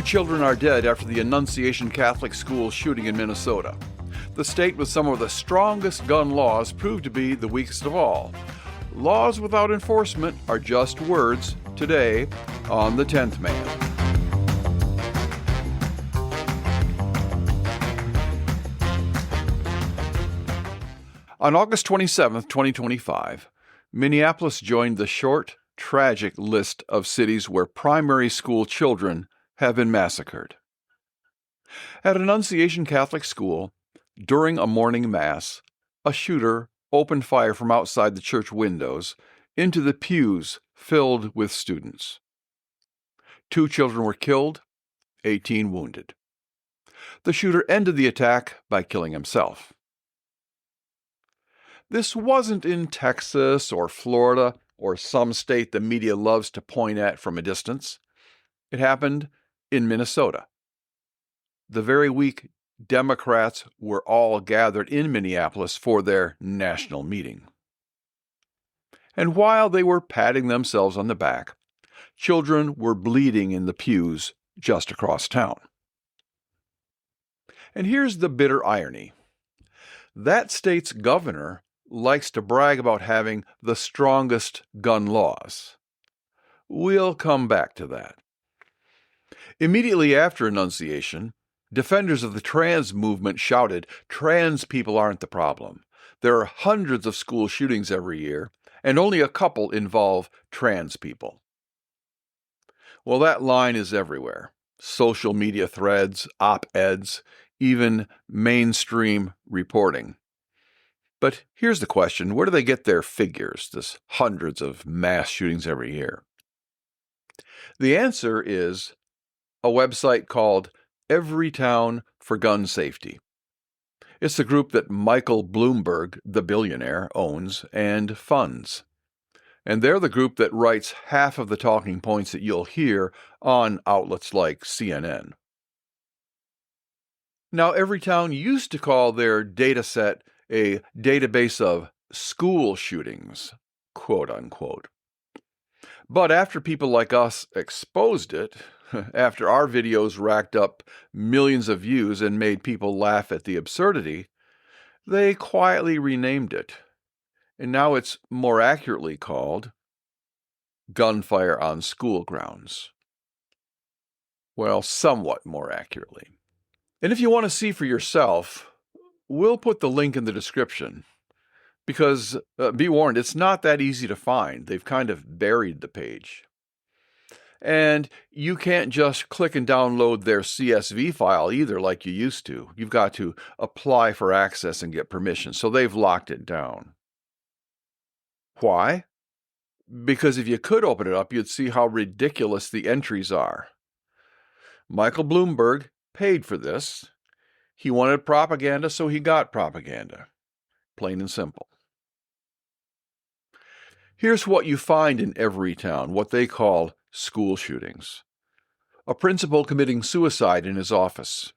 Two children are dead after the Annunciation Catholic School shooting in Minnesota. The state with some of the strongest gun laws proved to be the weakest of all. Laws without enforcement are just words today on The 10th Man. On August 27, 2025, Minneapolis joined the short, tragic list of cities where primary school children have been massacred. At Annunciation Catholic School, during a morning mass, a shooter opened fire from outside the church windows into the pews filled with students. 2 children were killed, 18 wounded. The shooter ended the attack by killing himself. This wasn't in Texas or Florida or some state the media loves to point at from a distance. It happened in Minnesota. The very week Democrats were all gathered in Minneapolis for their national meeting. And while they were patting themselves on the back, children were bleeding in the pews just across town. And here's the bitter irony. That state's governor likes to brag about having the strongest gun laws. We'll come back to that. Immediately after Annunciation, defenders of the trans movement shouted, "Trans people aren't the problem. There are hundreds of school shootings every year, and only a couple involve trans people." Well, that line is everywhere. Social media threads, op-eds, even mainstream reporting. But here's the question, where do they get their figures, this hundreds of mass shootings every year? The answer is a website called Everytown for Gun Safety. It's the group that Michael Bloomberg, the billionaire, owns and funds. And they're the group that writes half of the talking points that you'll hear on outlets like CNN. Now, Everytown used to call their data set a database of school shootings, quote unquote. But after people like us exposed it, after our videos racked up millions of views and made people laugh at the absurdity, they quietly renamed it. And now it's more accurately called Gunfire on School Grounds. Well, somewhat more accurately. And if you want to see for yourself, we'll put the link in the description. Because, be warned, it's not that easy to find. They've kind of buried the page. And you can't just click and download their CSV file either like you used to. You've got to apply for access and get permission. So they've locked it down. Why? Because if you could open it up, you'd see how ridiculous the entries are. Michael Bloomberg paid for this. He wanted propaganda, so he got propaganda. Plain and simple. Here's what you find in Everytown, what they call school shootings. A principal committing suicide in his office.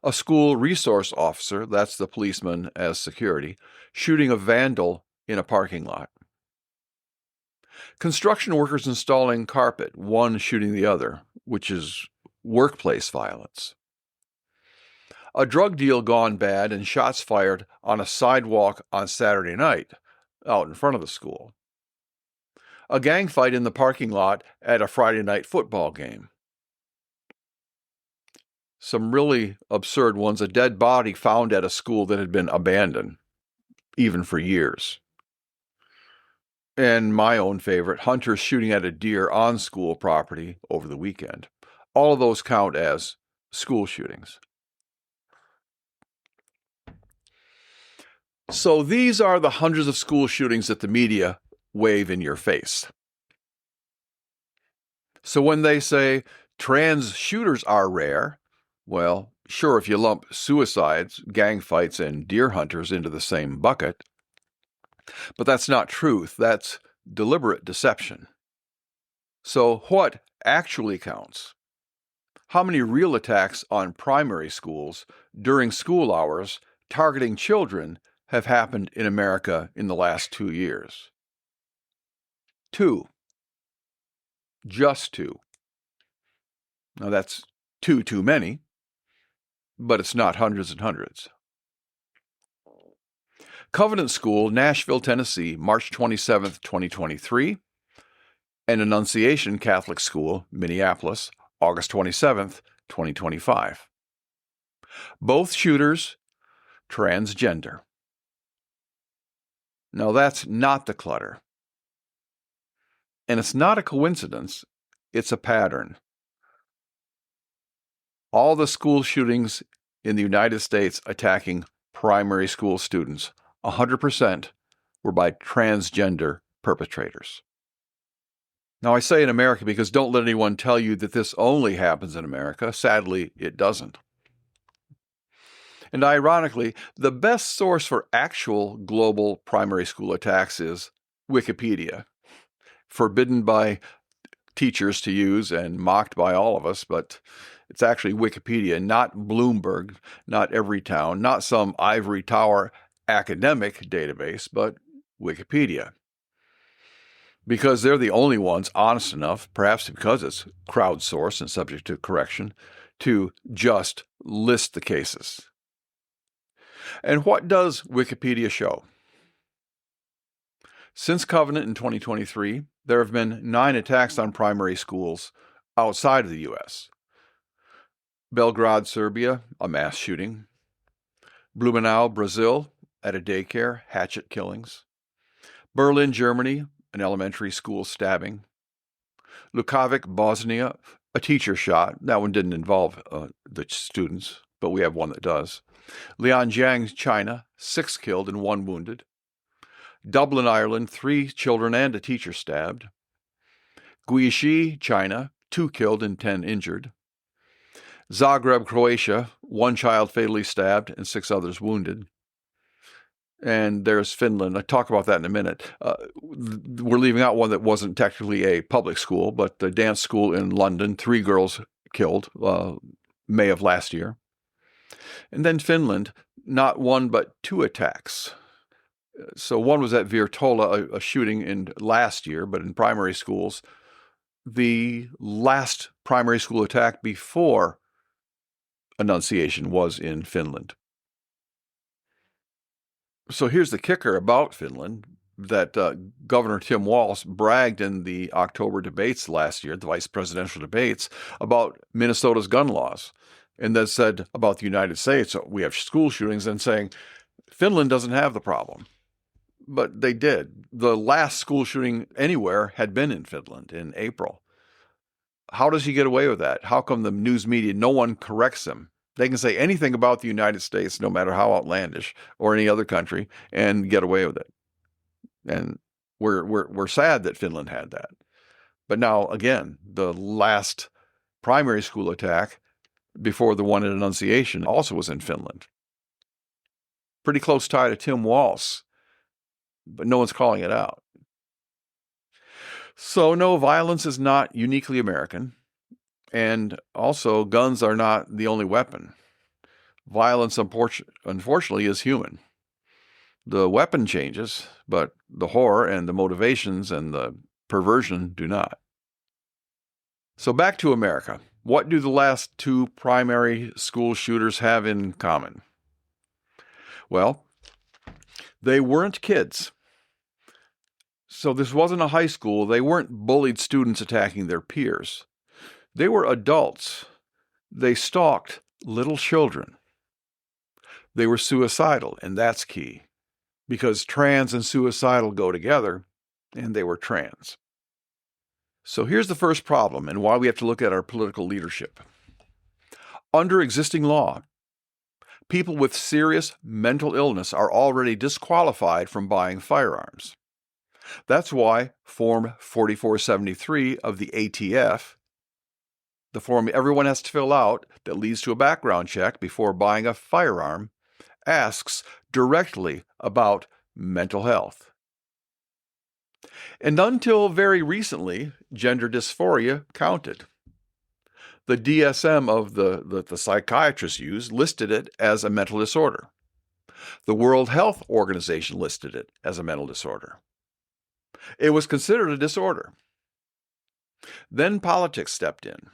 A school resource officer, that's the policeman as security, shooting a vandal in a parking lot. Construction workers installing carpet, one shooting the other, which is workplace violence. A drug deal gone bad and shots fired on a sidewalk on Saturday night, out in front of the school. A gang fight in the parking lot at a Friday night football game. Some really absurd ones, a dead body found at a school that had been abandoned, even for years. And my own favorite, hunters shooting at a deer on school property over the weekend. All of those count as school shootings. So these are the hundreds of school shootings that the media wave in your face. So when they say trans shooters are rare, well, sure, if you lump suicides, gang fights, and deer hunters into the same bucket. But that's not truth. That's deliberate deception. So what actually counts? How many real attacks on primary schools during school hours targeting children have happened in America in the last 2 years? 2. Just 2. Now that's too many, but it's not hundreds and hundreds. Covenant School, Nashville, Tennessee, March 27th, 2023. And Annunciation Catholic School, Minneapolis, August 27th, 2025. Both shooters transgender. Now that's not the clutter. And it's not a coincidence, it's a pattern. All the school shootings in the United States attacking primary school students, 100% were by transgender perpetrators. Now, I say in America because don't let anyone tell you that this only happens in America. Sadly, it doesn't. And ironically, the best source for actual global primary school attacks is Wikipedia, forbidden by teachers to use and mocked by all of us, but it's actually Wikipedia, not Bloomberg, not Everytown, not some ivory tower academic database, but Wikipedia. Because they're the only ones honest enough, perhaps because it's crowdsourced and subject to correction, to just list the cases. And what does Wikipedia show? Since Covenant in 2023, there have been 9 attacks on primary schools outside of the U.S. Belgrade, Serbia, a mass shooting. Blumenau, Brazil, at a daycare, hatchet killings. Berlin, Germany, an elementary school stabbing. Lukavik, Bosnia, a teacher shot. That one didn't involve the students, but we have one that does. Lianjiang, China, 6 killed and 1 wounded. Dublin, Ireland, 3 children and a teacher stabbed. Guishi, China, 2 killed and 10 injured. Zagreb, Croatia, 1 child fatally stabbed and 6 others wounded. And there's Finland. I'll talk about that in a minute. We're leaving out one that wasn't technically a public school, but the dance school in London, 3 girls killed May of last year. And then Finland, not 1 but 2 attacks. So one was at Virtola, a shooting in last year, but in primary schools. The last primary school attack before Annunciation was in Finland. So here's the kicker about Finland, that Governor Tim Walz bragged in the October debates last year, the vice presidential debates, about Minnesota's gun laws, and then said about the United States, we have school shootings, and saying Finland doesn't have the problem. But they did. The last school shooting anywhere had been in Finland in April. How does he get away with that? How come the news media, no one corrects him? They can say anything about the United States, no matter how outlandish, or any other country, and get away with it. And we're sad that Finland had that. But now, again, the last primary school attack before the one at Annunciation also was in Finland. Pretty close tie to Tim Walz, but no one's calling it out. So no, violence is not uniquely American. And also, guns are not the only weapon. Violence, unfortunately, is human. The weapon changes, but the horror and the motivations and the perversion do not. So back to America. What do the last 2 primary school shooters have in common? Well, they weren't kids. So this wasn't a high school. They weren't bullied students attacking their peers. They were adults. They stalked little children. They were suicidal, and that's key, because trans and suicidal go together, and they were trans. So here's the first problem, and why we have to look at our political leadership. Under existing law, people with serious mental illness are already disqualified from buying firearms. That's why Form 4473 of the ATF, the form everyone has to fill out that leads to a background check before buying a firearm, asks directly about mental health. And until very recently, gender dysphoria counted. The DSM of the psychiatrists use listed it as a mental disorder. The World Health Organization listed it as a mental disorder. It was considered a disorder. Then politics stepped in.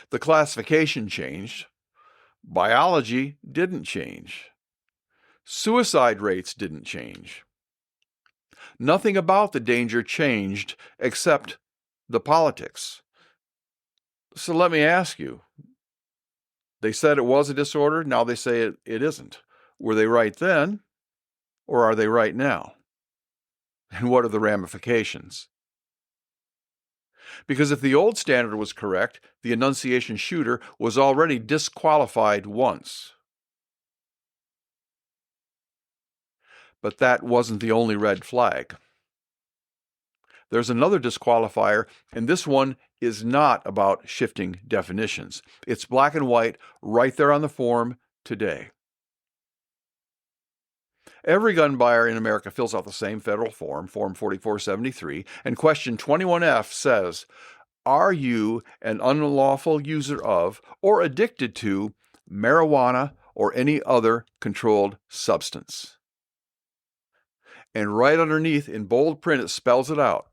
The classification changed. Biology didn't change. Suicide rates didn't change. Nothing about the danger changed except the politics. So let me ask you, they said it was a disorder, now they say it isn't. Were they right then, or are they right now? And what are the ramifications? Because if the old standard was correct, the Annunciation shooter was already disqualified once. But that wasn't the only red flag. There's another disqualifier, and this one is not about shifting definitions. It's black and white right there on the form today. Every gun buyer in America fills out the same federal form, Form 4473, and question 21F says, are you an unlawful user of or addicted to marijuana or any other controlled substance? And right underneath in bold print it spells it out.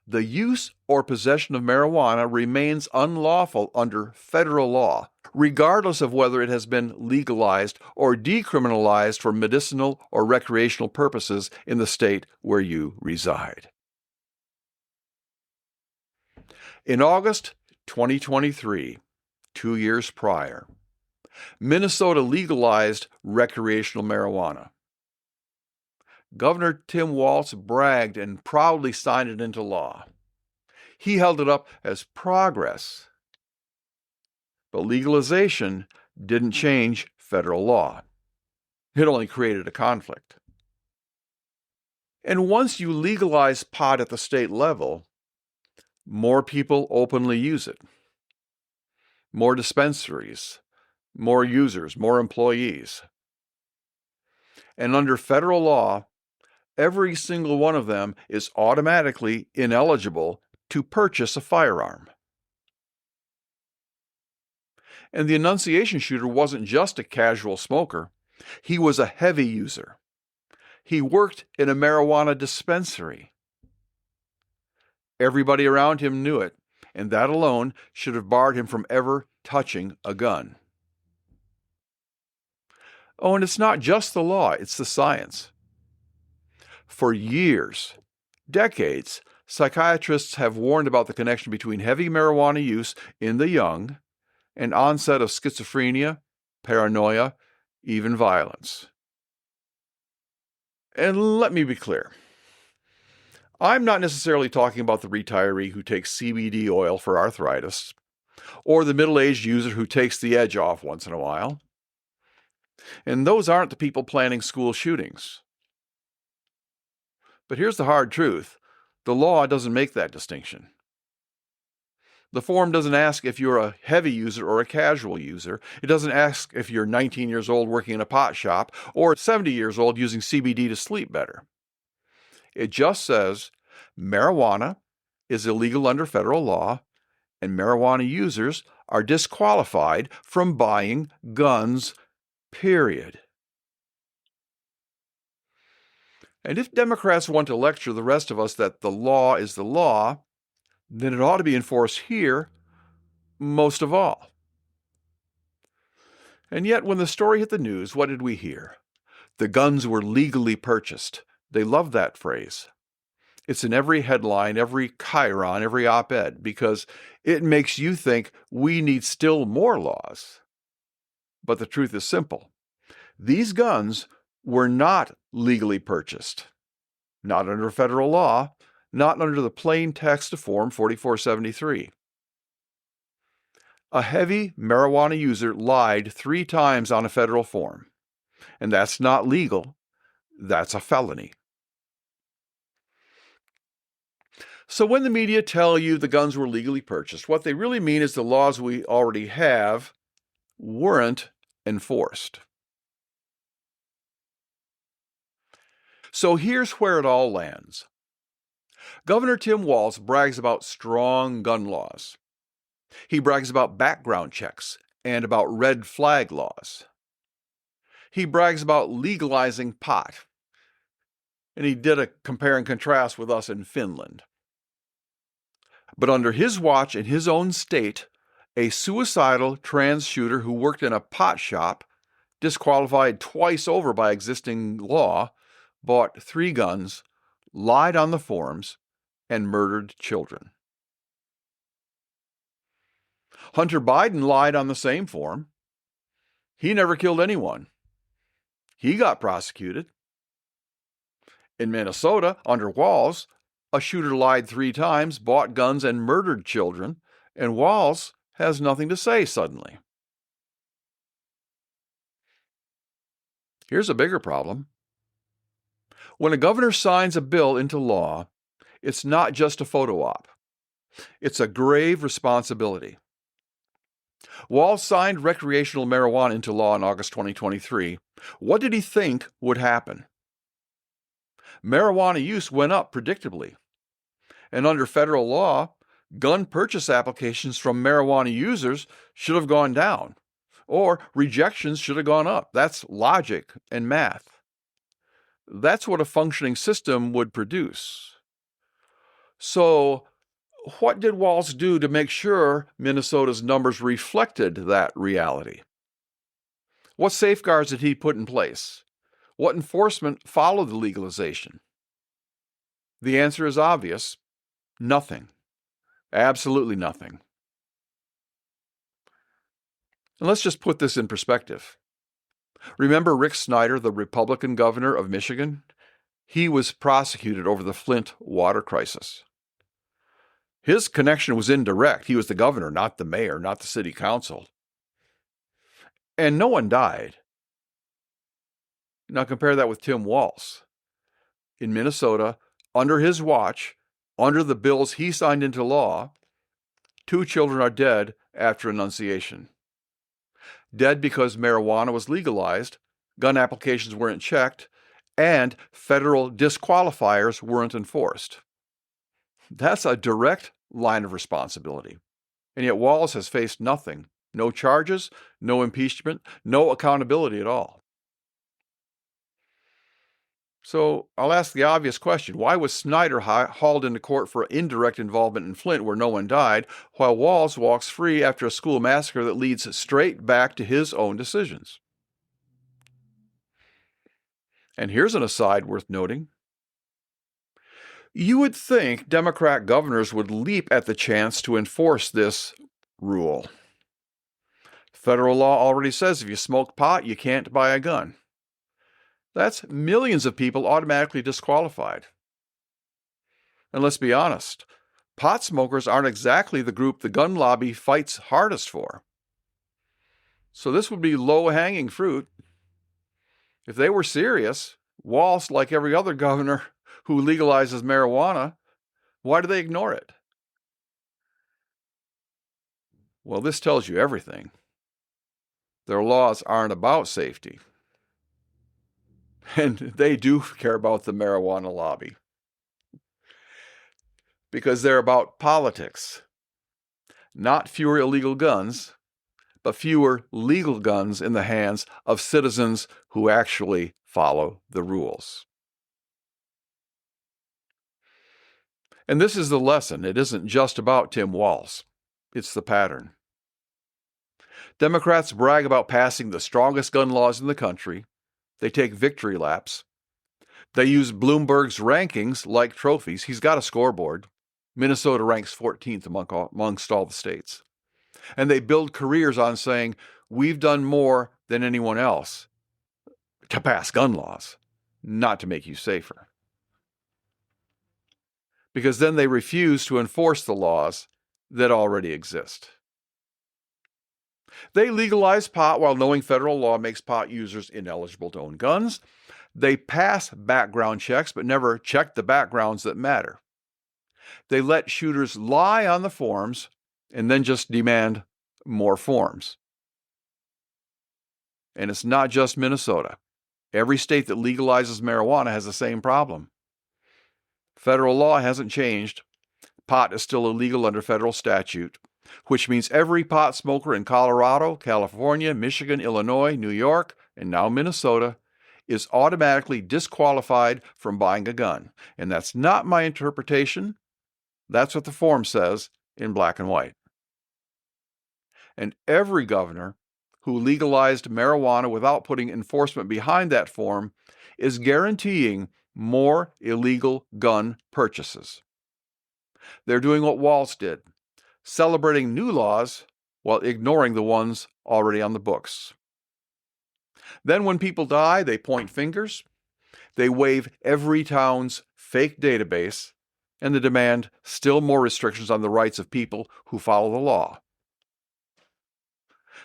The use or possession of marijuana remains unlawful under federal law, regardless of whether it has been legalized or decriminalized for medicinal or recreational purposes in the state where you reside. In August 2023, 2 years prior, Minnesota legalized recreational marijuana. Governor Tim Walz bragged and proudly signed it into law. He held it up as progress. But legalization didn't change federal law. It only created a conflict. And once you legalize pot at the state level, more people openly use it. More dispensaries, more users, more employees. And under federal law, every single one of them is automatically ineligible to purchase a firearm. And the Annunciation shooter wasn't just a casual smoker. He was a heavy user. He worked in a marijuana dispensary. Everybody around him knew it, and that alone should have barred him from ever touching a gun. Oh, and it's not just the law, it's the science. For years, decades, psychiatrists have warned about the connection between heavy marijuana use in the young and onset of schizophrenia, paranoia, even violence. And let me be clear. I'm not necessarily talking about the retiree who takes CBD oil for arthritis, or the middle-aged user who takes the edge off once in a while. And those aren't the people planning school shootings. But here's the hard truth. The law doesn't make that distinction. The form doesn't ask if you're a heavy user or a casual user. It doesn't ask if you're 19 years old working in a pot shop or 70 years old using CBD to sleep better. It just says marijuana is illegal under federal law and marijuana users are disqualified from buying guns, period. And if Democrats want to lecture the rest of us that the law is the law, then it ought to be enforced here most of all. And yet, when the story hit the news, what did we hear? The guns were legally purchased. They love that phrase. It's in every headline, every chyron, every op-ed, because it makes you think we need still more laws. But the truth is simple. These guns were not legally purchased. Not under federal law, not under the plain text of Form 4473. A heavy marijuana user lied 3 times on a federal form, and that's not legal, that's a felony. So when the media tell you the guns were legally purchased, what they really mean is the laws we already have weren't enforced. So here's where it all lands. Governor Tim Walz brags about strong gun laws. He brags about background checks and about red flag laws. He brags about legalizing pot. And he did a compare and contrast with us in Finland. But under his watch in his own state, A suicidal trans shooter who worked in a pot shop, disqualified twice over by existing law, bought 3 guns, lied on the forms, and murdered children. Hunter Biden lied on the same form. He never killed anyone. He got prosecuted. In Minnesota, under Walz, a shooter lied 3 times, bought guns, and murdered children, and Walz has nothing to say suddenly. Here's a bigger problem. When a governor signs a bill into law, it's not just a photo op. It's a grave responsibility. Walz signed recreational marijuana into law in August 2023. What did he think would happen? Marijuana use went up predictably. And under federal law, gun purchase applications from marijuana users should have gone down, or rejections should have gone up. That's logic and math. That's what a functioning system would produce. So, what did Walz do to make sure Minnesota's numbers reflected that reality? What safeguards did he put in place? What enforcement followed the legalization? The answer is obvious: nothing. Absolutely nothing. And let's just put this in perspective. Remember Rick Snyder, the Republican governor of Michigan? He was prosecuted over the Flint water crisis. His connection was indirect. He was the governor, not the mayor, not the city council. And no one died. Now compare that with Tim Walz. In Minnesota, under his watch, under the bills he signed into law, 2 children are dead after Annunciation. Dead because marijuana was legalized, gun applications weren't checked, and federal disqualifiers weren't enforced. That's a direct line of responsibility. And yet Walz has faced nothing. No charges, no impeachment, no accountability at all. So I'll ask the obvious question: why was Snyder hauled into court for indirect involvement in Flint where no one died, while Walz walks free after a school massacre that leads straight back to his own decisions? And here's an aside worth noting. You would think Democrat governors would leap at the chance to enforce this rule. Federal law already says if you smoke pot, you can't buy a gun. That's millions of people automatically disqualified. And let's be honest, pot smokers aren't exactly the group the gun lobby fights hardest for. So this would be low-hanging fruit. If they were serious, Walz, like every other governor who legalizes marijuana, why do they ignore it? Well, this tells you everything. Their laws aren't about safety. And they do care about the marijuana lobby. Because they're about politics. Not fewer illegal guns, but fewer legal guns in the hands of citizens who actually follow the rules. And this is the lesson. It isn't just about Tim Walz. It's the pattern. Democrats brag about passing the strongest gun laws in the country. They take victory laps. They use Bloomberg's rankings like trophies. He's got a scoreboard. Minnesota ranks 14th amongst all the states. And they build careers on saying, we've done more than anyone else to pass gun laws, not to make you safer. Because then they refuse to enforce the laws that already exist. They legalize pot while knowing federal law makes pot users ineligible to own guns. They pass background checks but never check the backgrounds that matter. They let shooters lie on the forms and then just demand more forms. And it's not just Minnesota. Every state that legalizes marijuana has the same problem. Federal law hasn't changed. Pot is still illegal under federal statute, which means every pot smoker in Colorado, California, Michigan, Illinois, New York, and now Minnesota is automatically disqualified from buying a gun. And that's not my interpretation. That's what the form says in black and white. And every governor who legalized marijuana without putting enforcement behind that form is guaranteeing more illegal gun purchases. They're doing what Walz did, celebrating new laws while ignoring the ones already on the books. Then when people die, they point fingers, they waive Everytown's fake database, and they demand still more restrictions on the rights of people who follow the law.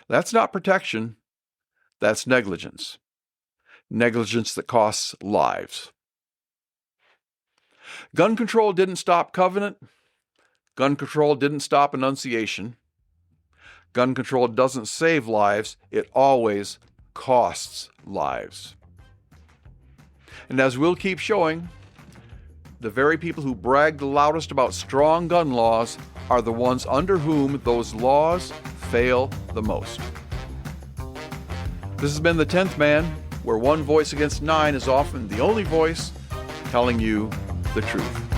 That's not protection, that's negligence. Negligence that costs lives. Gun control didn't stop Covenant. Gun control didn't stop Annunciation. Gun control doesn't save lives, it always costs lives. And as we'll keep showing, the very people who brag the loudest about strong gun laws are the ones under whom those laws fail the most. This has been The 10th Man, where one voice against 9 is often the only voice telling you the truth.